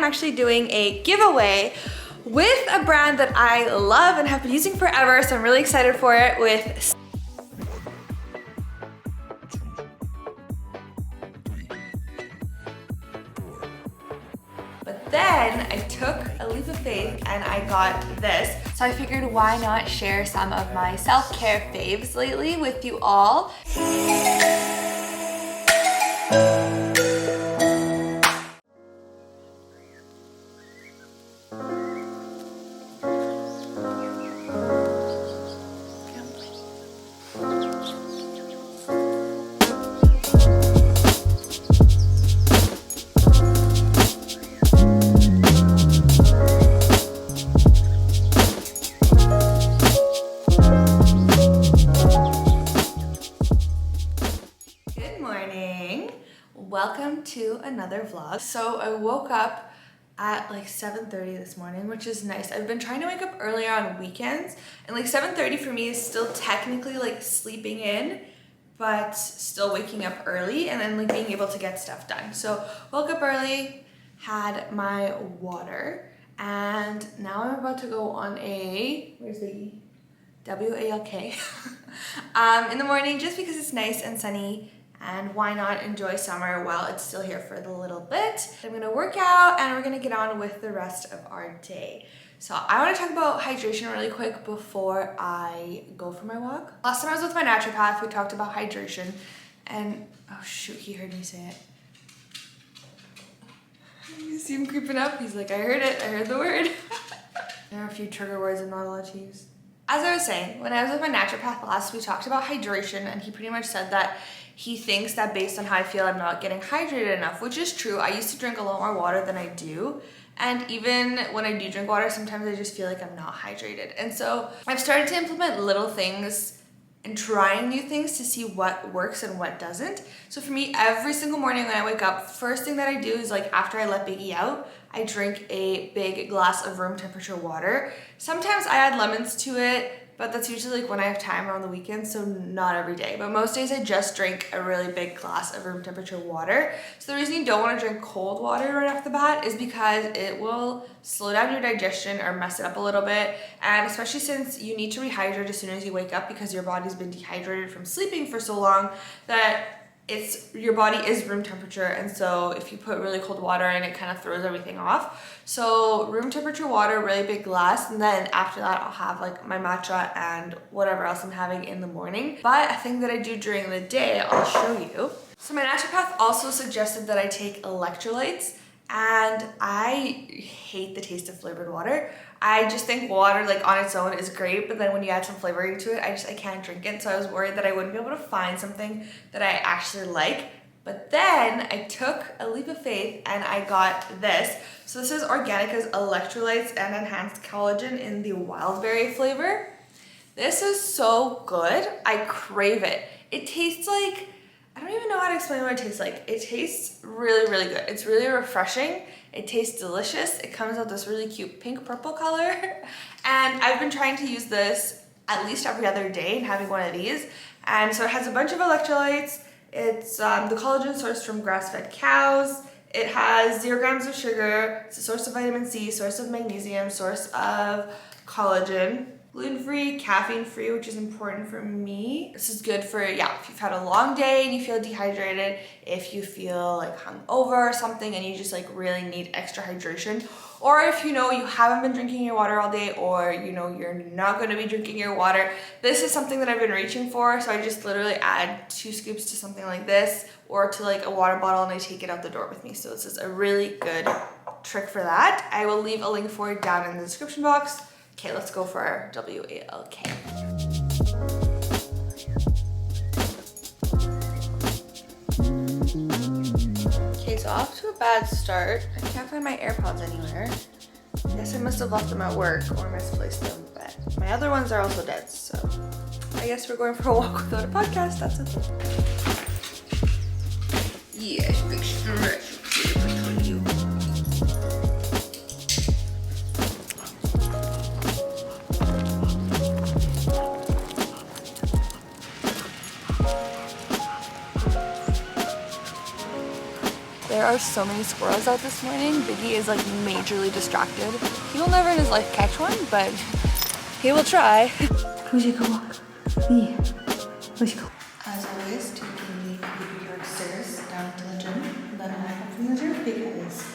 am actually doing a giveaway with a brand that I love and have been using forever, so I'm really excited for it with Then I took a leap of faith and I got this. So I figured why not share some of my self-care faves lately with you all. Welcome to another vlog. So I woke up at like 7:30 this morning, which is nice. I've been trying to wake up earlier on weekends, and like 7:30 for me is still technically like sleeping in, but still waking up early and then like being able to get stuff done. So woke up early, had my water, and now I'm about to go on a, where's the WALK in the morning, just because it's nice and sunny. And why not enjoy summer while it's still here for the little bit. I'm gonna work out and we're gonna get on with the rest of our day. So I wanna talk about hydration really quick before I go for my walk. Last time I was with my naturopath, we talked about hydration and, oh shoot, he heard me say it. You see him creeping up? He's like, I heard it, I heard the word. There are a few trigger words I'm not allowed to use. As I was saying, when I was with my naturopath last, we talked about hydration and he pretty much said that he thinks that based on how I feel, I'm not getting hydrated enough, which is true. I used to drink a lot more water than I do. And even when I do drink water, sometimes I just feel like I'm not hydrated. And so I've started to implement little things and trying new things to see what works and what doesn't. So for me, every single morning when I wake up, first thing that I do is like after I let Biggie out, I drink a big glass of room temperature water. Sometimes I add lemons to it, but that's usually like when I have time or on the weekends, so not every day. But most days I just drink a really big glass of room temperature water. So the reason you don't want to drink cold water right off the bat is because it will slow down your digestion or mess it up a little bit. And especially since you need to rehydrate as soon as you wake up because your body's been dehydrated from sleeping for so long that your body is room temperature, and so if you put really cold water in, it kind of throws everything off. So room temperature water, really big glass, and then after that I'll have like my matcha and whatever else I'm having in the morning. But a thing that I do during the day, I'll show you. So my naturopath also suggested that I take electrolytes, and I hate the taste of flavored water. I just think water like on its own is great, but then when you add some flavoring to it, I can't drink it. So I was worried that I wouldn't be able to find something that I actually like. But then I took a leap of faith and I got this. So this is Organica's Electrolytes and Enhanced Collagen in the wildberry flavor. This is so good. I crave it. It tastes like, I don't even know how to explain what it tastes like. It tastes really, really good. It's really refreshing. It tastes delicious. It comes out this really cute pink purple color. And I've been trying to use this at least every other day and having one of these. And so it has a bunch of electrolytes. It's the collagen sourced from grass-fed cows. It has 0 grams of sugar. It's a source of vitamin C, source of magnesium, source of collagen. Gluten-free, caffeine-free, which is important for me. This is good for, yeah, if you've had a long day and you feel dehydrated, if you feel like hungover or something and you just like really need extra hydration, or if you know you haven't been drinking your water all day, or you know you're not going to be drinking your water. This is something that I've been reaching for, so I just literally add 2 scoops to something like this or to like a water bottle and I take it out the door with me. So this is a really good trick for that. I will leave a link for it down in the description box. Okay, let's go for our WALK. Okay, so off to a bad start. I can't find my AirPods anywhere. I guess I must have left them at work or misplaced them, but my other ones are also dead, so I guess we're going for a walk without a podcast. That's okay. Yes, big stretch. There are so many squirrels out this morning. Biggie is like majorly distracted. He will never in his life catch one, but he will try. Who's you go walk? Me. Who's you go? As always, taking the computer upstairs down to the gym. Then I come from the gym because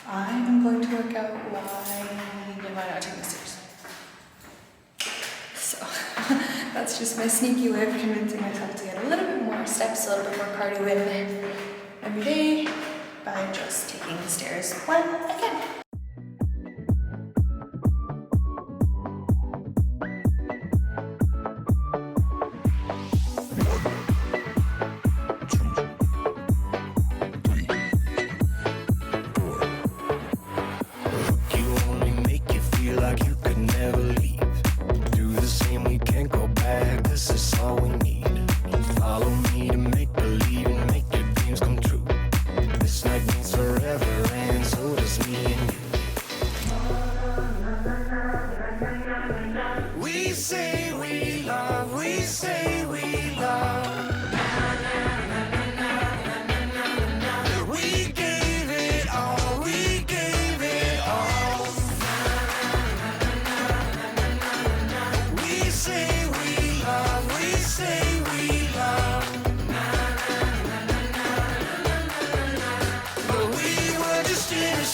I am going to work out. Why not take the stairs? So that's just my sneaky way of convincing myself to get a little bit more steps, a little bit more cardio in every day by just taking the stairs when I can.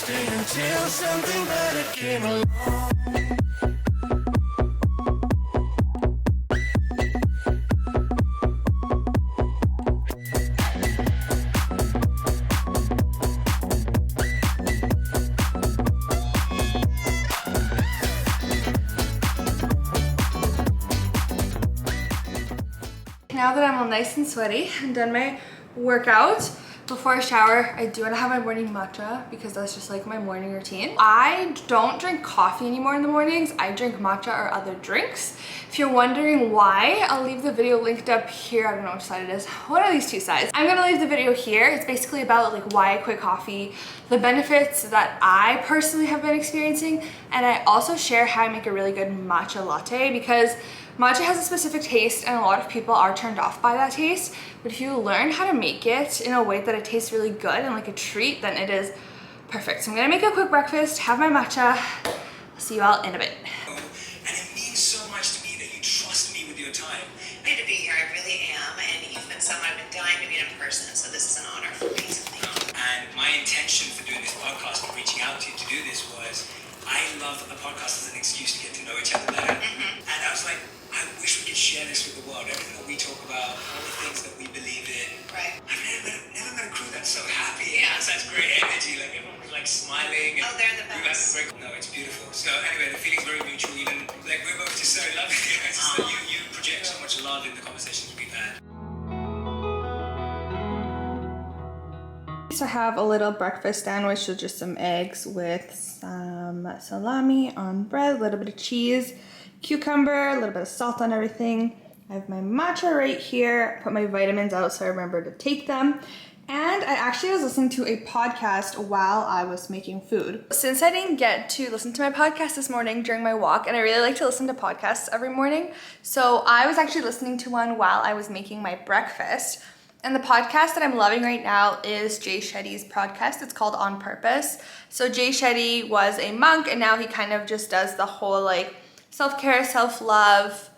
Until something better came along. Now that I'm all nice and sweaty and done my workout, before I shower, I do want to have my morning matcha because that's just like my morning routine. I don't drink coffee anymore in the mornings. I drink matcha or other drinks. If you're wondering why, I'll leave the video linked up here. I don't know which side it is. What are these two sides? I'm gonna leave the video here. It's basically about like why I quit coffee, the benefits that I personally have been experiencing, and I also share how I make a really good matcha latte because matcha has a specific taste and a lot of people are turned off by that taste, but if you learn how to make it in a way that it tastes really good and like a treat, then it is perfect. So I'm gonna make a quick breakfast, have my matcha. I'll see you all in a bit. And it means so much to me that you trust me with your time. Happy to be here, I really am, and you've been someone I've been dying to meet in person, so this is an honor for me, so thank you. And my intention for doing this podcast and reaching out to you to do this was, I love a podcast as an excuse to get to know each other better. And I was like, I wish we could share this with the world. Everything that we talk about, all the things that we believe in. Right. I've never met a crew that's so happy. Yeah. Has such great energy. Like everyone was like smiling. And they're the best. No, it's beautiful. So anyway, the feeling's very mutual. Even like we're both just so lovely. It's just that you project so much love in the conversations we've had. So I have a little breakfast sandwich, so just some eggs with some salami on bread, a little bit of cheese, cucumber, a little bit of salt on everything. I have my matcha right here. Put my vitamins out so I remember to take them. And I actually was listening to a podcast while I was making food. Since I didn't get to listen to my podcast this morning during my walk, and I really like to listen to podcasts every morning, so I was actually listening to one while I was making my breakfast. And the podcast that I'm loving right now is Jay Shetty's podcast. It's called On Purpose. So Jay Shetty was a monk and now he kind of just does the whole like self-care, self-love,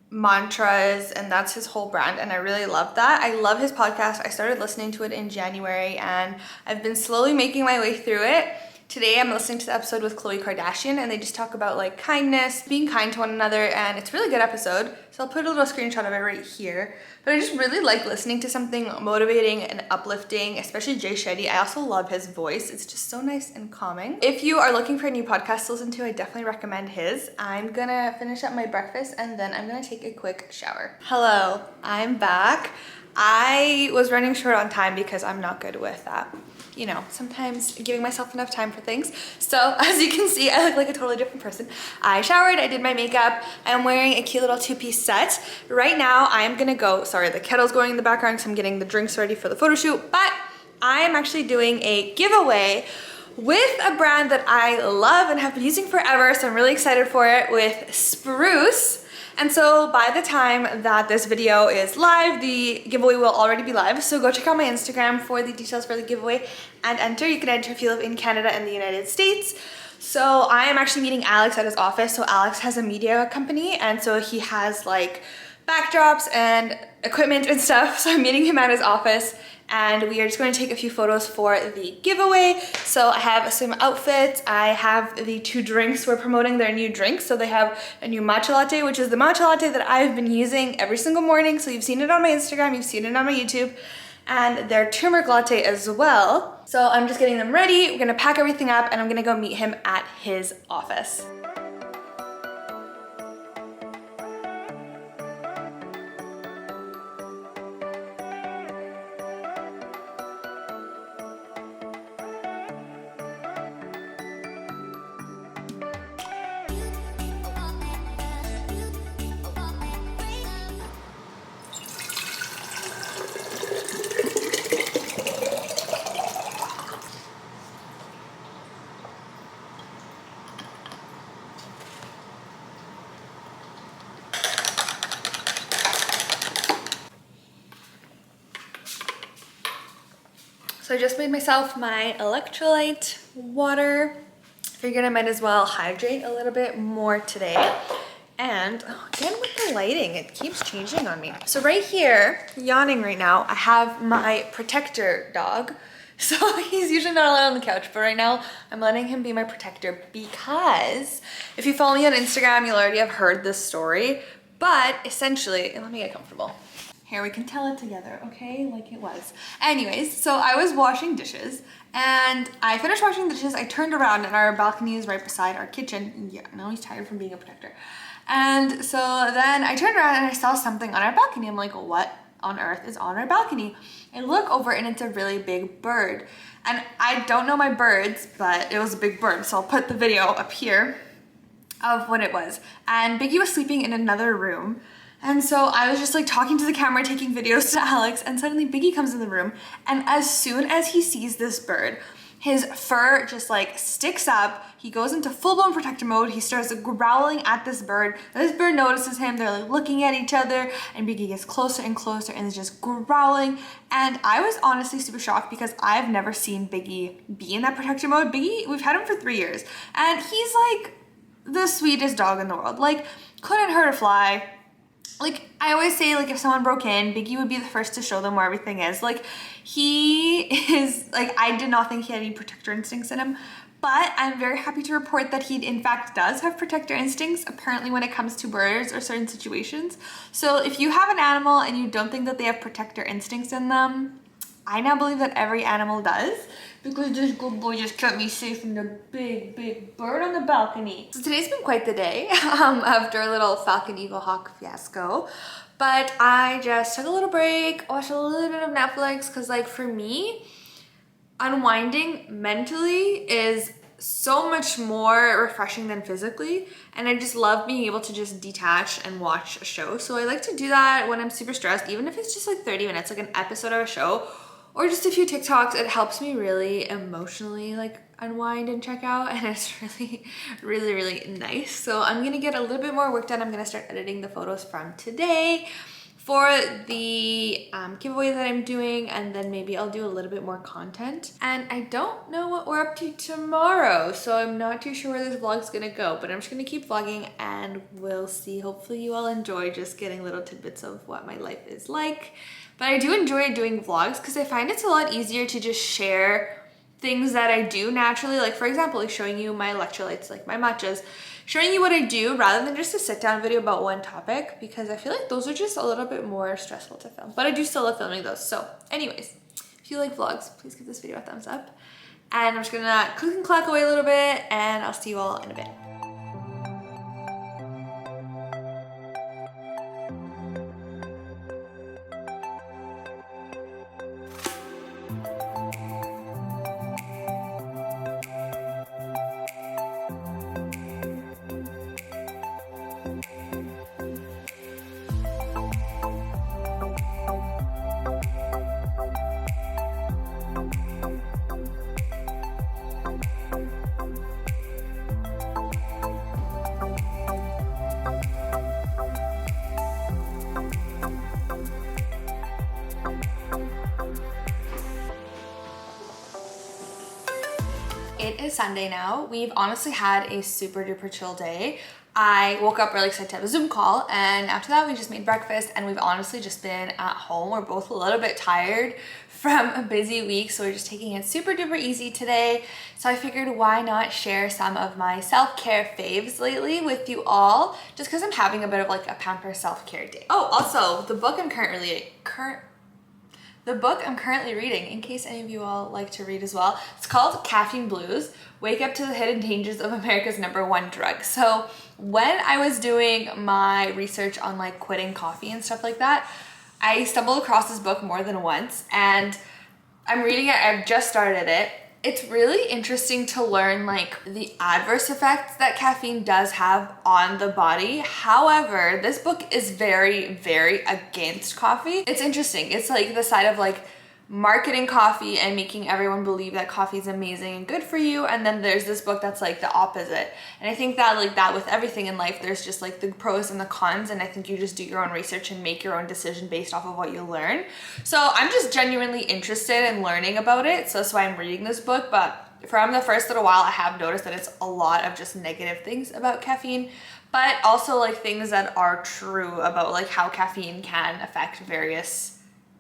mantras, and that's his whole brand, and I really love that. I love his podcast. I started listening to it in January and I've been slowly making my way through it. Today I'm listening to the episode with Khloe Kardashian and they just talk about like kindness, being kind to one another, and it's a really good episode. So I'll put a little screenshot of it right here. But I just really like listening to something motivating and uplifting, especially Jay Shetty. I also love his voice. It's just so nice and calming. If you are looking for a new podcast to listen to, I definitely recommend his. I'm gonna finish up my breakfast and then I'm gonna take a quick shower. Hello, I'm back. I was running short on time because I'm not good with that. You know, sometimes giving myself enough time for things. So as you can see, I look like a totally different person. I showered, I did my makeup, I'm wearing a cute little two-piece set. Right now, I'm gonna go, sorry, the kettle's going in the background because I'm getting the drinks ready for the photo shoot, but I am actually doing a giveaway with a brand that I love and have been using forever, so I'm really excited for it, with Spruce. And so by the time that this video is live, the giveaway will already be live. So go check out my Instagram for the details for the giveaway and enter. You can enter if you live in Canada and the United States. So I am actually meeting Alex at his office. So Alex has a media company, and so he has like backdrops and equipment and stuff. So I'm meeting him at his office, and we are just going to take a few photos for the giveaway. So I have some outfits. I have the 2 drinks. We're promoting their new drinks. So they have a new matcha latte, which is the matcha latte that I've been using every single morning. So you've seen it on my Instagram, you've seen it on my YouTube, and their turmeric latte as well. So I'm just getting them ready. We're gonna pack everything up, and I'm gonna go meet him at his office. So I just made myself my electrolyte water. Figured I might as well hydrate a little bit more today. And again with the lighting, it keeps changing on me. So right here, yawning right now, I have my protector dog. So he's usually not allowed on the couch, but right now I'm letting him be my protector because if you follow me on Instagram, you'll already have heard this story. But essentially, let me get comfortable. Here, we can tell it together, okay? Like it was. Anyways, so I was washing dishes, and I finished washing the dishes. I turned around, and our balcony is right beside our kitchen. Yeah, now he's tired from being a protector. And so then I turned around and I saw something on our balcony. I'm like, what on earth is on our balcony? I look over and it's a really big bird. And I don't know my birds, but it was a big bird. So I'll put the video up here of what it was. And Biggie was sleeping in another room. And so I was just like talking to the camera, taking videos to Alex, and suddenly Biggie comes in the room, and as soon as he sees this bird, his fur just like sticks up. He goes into full-blown protector mode. He starts growling at this bird. This bird notices him. They're like looking at each other, and Biggie gets closer and closer and is just growling. And I was honestly super shocked because I've never seen Biggie be in that protector mode. Biggie, we've had him for 3 years, and he's like the sweetest dog in the world. Like, couldn't hurt a fly. Like, I always say, like, if someone broke in, Biggie would be the first to show them where everything is. Like, he is, like, I did not think he had any protector instincts in him, but I'm very happy to report that he, in fact, does have protector instincts, apparently, when it comes to birds or certain situations. So if you have an animal and you don't think that they have protector instincts in them, I now believe that every animal does, because this good boy just kept me safe from the big bird on the balcony. So today's been quite the day after a little Falcon Eagle Hawk fiasco. But I just took a little break, watched a little bit of Netflix, because like for me, unwinding mentally is so much more refreshing than physically, and I just love being able to just detach and watch a show. So I like to do that when I'm super stressed, even if it's just like 30 minutes, like an episode of a show, or just a few TikToks. It helps me really emotionally like unwind and check out, and it's really nice. So I'm gonna get a little bit more work done. I'm gonna start editing the photos from today for the giveaway that I'm doing, and then maybe I'll do a little bit more content. And I don't know what we're up to tomorrow, so I'm not too sure where this vlog's gonna go, but I'm just gonna keep vlogging and we'll see. Hopefully you all enjoy just getting little tidbits of what my life is like. But I do enjoy doing vlogs because I find it's a lot easier to just share things that I do naturally. Like for example, like showing you my electrolytes, like my matchas, showing you what I do rather than just a sit down video about one topic, because I feel like those are just a little bit more stressful to film. But I do still love filming those. So anyways, if you like vlogs, please give this video a thumbs up. And I'm just gonna click and clack away a little bit, and I'll see you all in a bit. It is Sunday now. We've honestly had a super duper chill day. I woke up really excited to have a Zoom call, and after that we just made breakfast, and we've honestly just been at home. We're both a little bit tired from a busy week, so we're just taking it super duper easy today. So I figured why not share some of my self-care faves lately with you all, just because I'm having a bit of like a pamper self-care day. Oh, also the book I'm currently reading, in case any of you all like to read as well, it's called Caffeine Blues, Wake Up to the Hidden Dangers of America's #1 Drug. So when I was doing my research on like quitting coffee and stuff like that, I stumbled across this book more than once, and I'm reading it, I've just started it. It's really interesting to learn like the adverse effects that caffeine does have on the body. However, this book is very, very against coffee. It's interesting. It's like the side of like marketing coffee and making everyone believe that coffee is amazing and good for you, and then there's this book that's like the opposite. And I think that like that with everything in life, there's just like the pros and the cons, and I think you just do your own research and make your own decision based off of what you learn. So I'm just genuinely interested in learning about it, so that's why I'm reading this book. But from the first little while, I have noticed that it's a lot of just negative things about caffeine, but also like things that are true about like how caffeine can affect various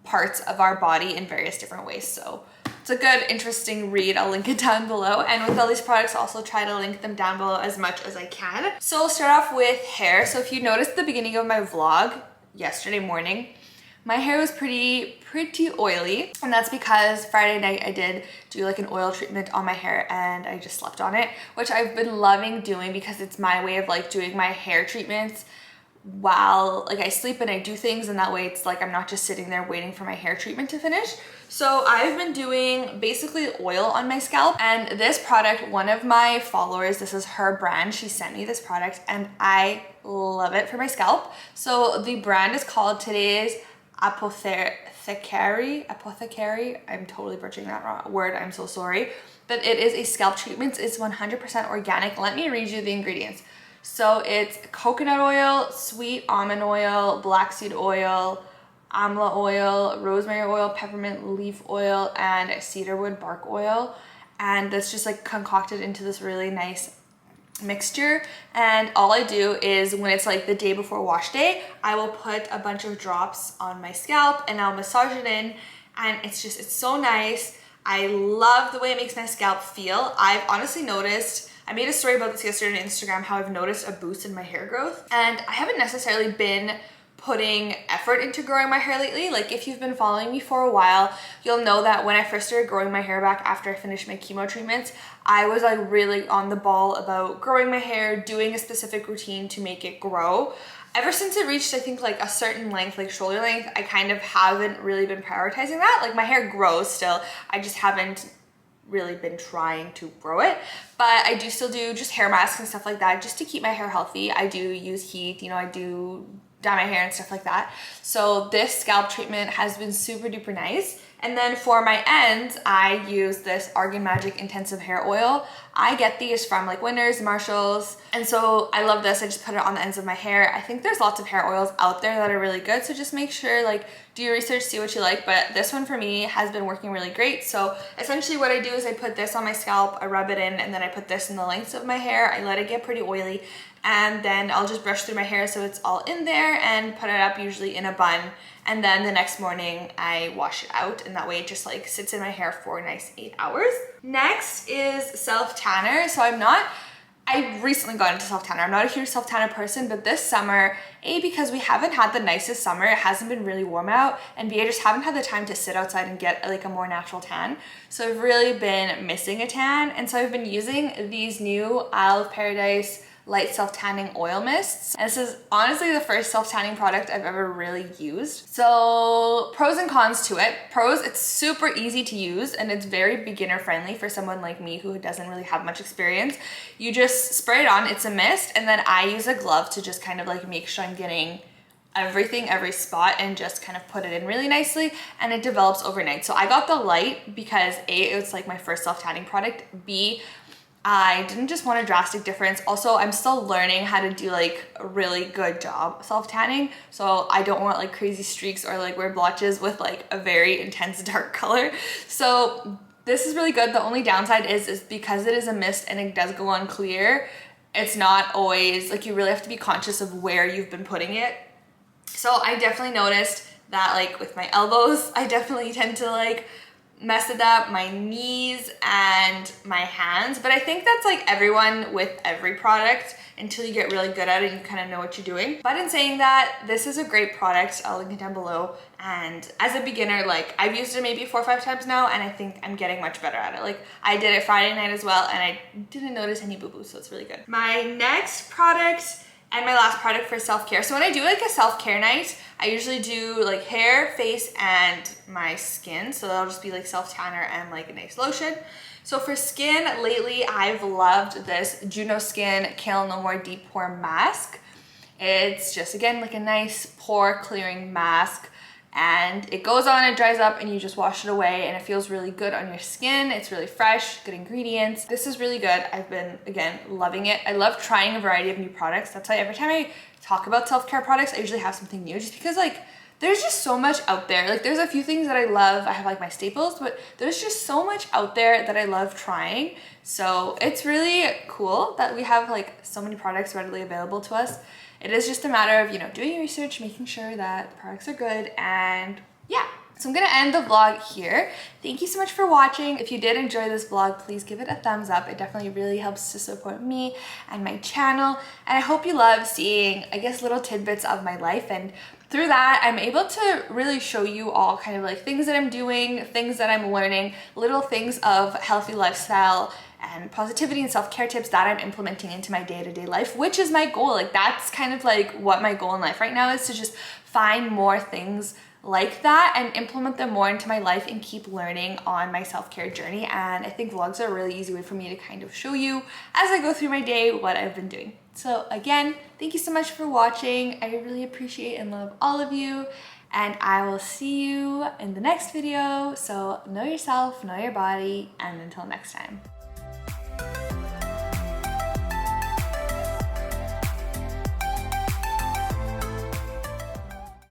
parts of our body in various different ways. So it's a good, interesting read. I'll link it down below. And with all these products, I'll also try to link them down below as much as I can. So we'll start off with hair. So if you noticed the beginning of my vlog yesterday morning, my hair was pretty oily. And that's because Friday night I did do like an oil treatment on my hair, and I just slept on it, which I've been loving doing because it's my way of like doing my hair treatments while like I sleep and I do things, and that way it's like I'm not just sitting there waiting for my hair treatment to finish. So I've been doing basically oil on my scalp, and this product, one of my followers, this is her brand, she sent me this product and I love it for my scalp. So the brand is called Today's Apothecary. I'm totally butchering that wrong word, I'm so sorry, but it is a scalp treatment. It's 100% organic. Let me read you the ingredients. So it's coconut oil, sweet almond oil, black seed oil, amla oil, rosemary oil, peppermint leaf oil, and cedarwood bark oil. And that's just like concocted into this really nice mixture. And all I do is when it's like the day before wash day, I will put a bunch of drops on my scalp and I'll massage it in, and it's so nice. I love the way it makes my scalp feel. I've honestly noticed, I made a story about this yesterday on Instagram, how I've noticed a boost in my hair growth, and I haven't necessarily been putting effort into growing my hair lately. Like if you've been following me for a while, you'll know that when I first started growing my hair back after I finished my chemo treatments, I was like really on the ball about growing my hair, doing a specific routine to make it grow. Ever since it reached, I think like a certain length, like shoulder length, I kind of haven't really been prioritizing that. Like my hair grows still, I just haven't really been trying to grow it. But I do still do just hair masks and stuff like that just to keep my hair healthy. I do use heat, you know, I do dye my hair and stuff like that. So this scalp treatment has been super duper nice. And then for my ends, I use this Argan Magic Intensive Hair Oil. I get these from like Winners, Marshalls. And so I love this. I just put it on the ends of my hair. I think there's lots of hair oils out there that are really good. So just make sure, like, do your research, see what you like. But this one for me has been working really great. So essentially what I do is I put this on my scalp, I rub it in, and then I put this in the lengths of my hair. I let it get pretty oily, and then I'll just brush through my hair so it's all in there and put it up usually in a bun. And then the next morning I wash it out, and that way it just like sits in my hair for a nice 8 hours. Next is self tanner. So I recently got into self tanner. I'm not a huge self tanner person, but this summer, A, because we haven't had the nicest summer, it hasn't been really warm out, and B, I just haven't had the time to sit outside and get like a more natural tan. So I've really been missing a tan, and so I've been using these new Isle of Paradise light self-tanning oil mists. And this is honestly the first self-tanning product I've ever really used. So pros and cons to it. Pros, it's super easy to use and it's very beginner friendly for someone like me who doesn't really have much experience. You just spray it on, it's a mist, and then I use a glove to just kind of like make sure I'm getting everything, every spot, and just kind of put it in really nicely, and it develops overnight. So I got the light because A, it was like my first self-tanning product. B, I didn't just want a drastic difference. Also, I'm still learning how to do like a really good job self-tanning. So I don't want like crazy streaks or like weird blotches with like a very intense dark color. So This is really good. The only downside is because it is a mist and it does go on clear, it's not always, like, you really have to be conscious of where you've been putting it. So I definitely noticed that, like, with my elbows, I definitely tend to like mess it up, my knees and my hands. But I think that's like everyone with every product until you get really good at it, you kind of know what you're doing. But in saying that, this is a great product. I'll link it down below. And as a beginner, like, I've used it maybe 4 or 5 times now, and I think I'm getting much better at it. Like, I did it Friday night as well, and I didn't notice any boo-boos, so it's really good. My next product and my last product for self-care. So when I do like a self-care night, I usually do like hair, face, and my skin. So that'll just be like self-tanner and like a nice lotion. So for skin, lately I've loved this Juno Skin Kale No More Deep Pore Mask. It's just, again, like a nice pore clearing mask. And it goes on, it dries up, and you just wash it away, and it feels really good on your skin. It's really fresh, good ingredients. This is really good. I've been, again, loving it. I love trying a variety of new products. That's why every time I talk about self-care products, I usually have something new, just because, like, there's just so much out there. Like, there's a few things that I love. I have like my staples, but there's just so much out there that I love trying. So it's really cool that we have like so many products readily available to us. It is just a matter of, you know, doing research, making sure that the products are good, and yeah. So I'm gonna end the vlog here. Thank you so much for watching. If you did enjoy this vlog, please give it a thumbs up. It definitely really helps to support me and my channel. And I hope you love seeing, I guess, little tidbits of my life. And through that, I'm able to really show you all kind of like things that I'm doing, things that I'm learning, little things of healthy lifestyle and positivity and self-care tips that I'm implementing into my day-to-day life, which is my goal. Like, that's kind of like what my goal in life right now is, to just find more things like that and implement them more into my life and keep learning on my self-care journey. And I think vlogs are a really easy way for me to kind of show you as I go through my day what I've been doing. So again, thank you so much for watching. I really appreciate and love all of you, and I will see you in the next video. So know yourself, know your body, and until next time.